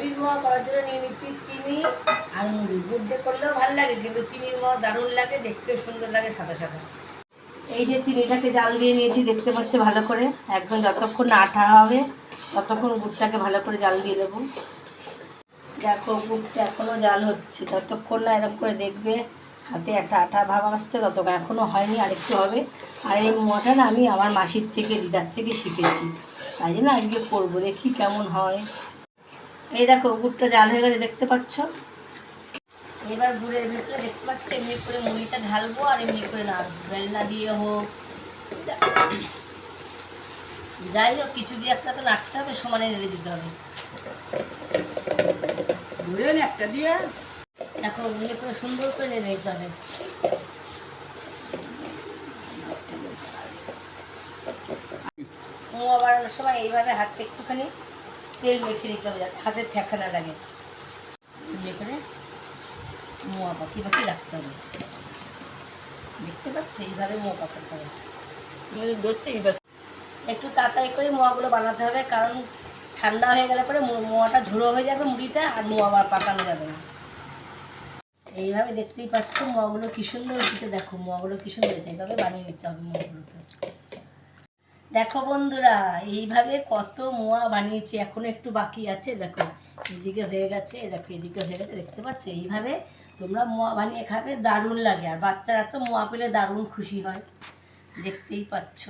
মুড়ির মোয়া করার জন্য নিয়ে নিচ্ছি চিনি আর মুড়ি। গুড় দিয়ে করলেও ভালো লাগে, কিন্তু চিনির মোয়া দারুণ লাগে, দেখতেও সুন্দর লাগে সাদা সাদা। এই যে চিনিটাকে জাল দিয়ে নিয়েছি, দেখতে পাচ্ছি ভালো করে, একদম যতক্ষণ না আঠা হবে ততক্ষণ গুড়টাকে ভালো করে জাল দিয়ে দেবো। দেখো গুড়টা এখনও জাল হচ্ছে, ততক্ষণ না এরকম করে দেখবে হাতে একটা আঠা ভাব আসছে, ততক্ষণ এখনও হয়নি, আরেকটু হবে। আর এই মোয়াটা না আমি আমার মাসির থেকে, দিদার থেকে শিখেছি, তাই জন্য আজকে করবো, দেখি কেমন হয়। এই দেখো গুড়টা জাল হয়ে গেছে, দেখতে পাচ্ছ। এবার গুড়ের ভেতরে দেখতে পাচ্ছ এমনি করে মুড়িটা ঢালবো আর এমনি করে নাড়বো, বেলনা দিয়ে হোক যাই হোক, কিছু দিয়ে একটা তো নাড়তে হবে, সমানে নেড়ে দিতে হবে। একটা দিয়ে দেখো এমনি করে সুন্দর করে নেড়ে দিতে হবে। মোয়া বানানোর সময় এইভাবে হাতে একটুখানি তেল মেখে নিতে হবে, যাতে হাতে ছ্যাঁকা না লাগে। এমনি করে মোয়া পাখি রাখতে হবে, দেখতে পাচ্ছ, এইভাবে মোয়া পাকাতে হবে। একটু তাড়াতাড়ি করে মোয়াগুলো বানাতে হবে, কারণ ঠান্ডা হয়ে গেলে পরে মোয়াটা ঝুড়ো হয়ে যাবে মুড়িটা, আর মোয়া আবার পাকানো যাবে না। এইভাবে দেখতেই পাচ্ছ মোয়াগুলো কী সুন্দর উঠেছে, দেখো মোয়াগুলো কী সুন্দর হয়েছে, এইভাবে বানিয়ে নিতে হবে মোয়াগুলোকে। দেখো বন্ধুরা, এইভাবে কত মোয়া বানিয়েছি, এখনো একটু বাকি আছে। দেখো এদিকে হয়ে গেছে, দেখো এদিকে হয়ে গেছে, দেখতে পাচ্ছ। এইভাবে তোমরা মোয়া বানিয়ে খাবে, দারুণ লাগে, আর বাচ্চারা তো মোয়া পেলে দারুণ খুশি হয়, দেখতেই পাচ্ছ।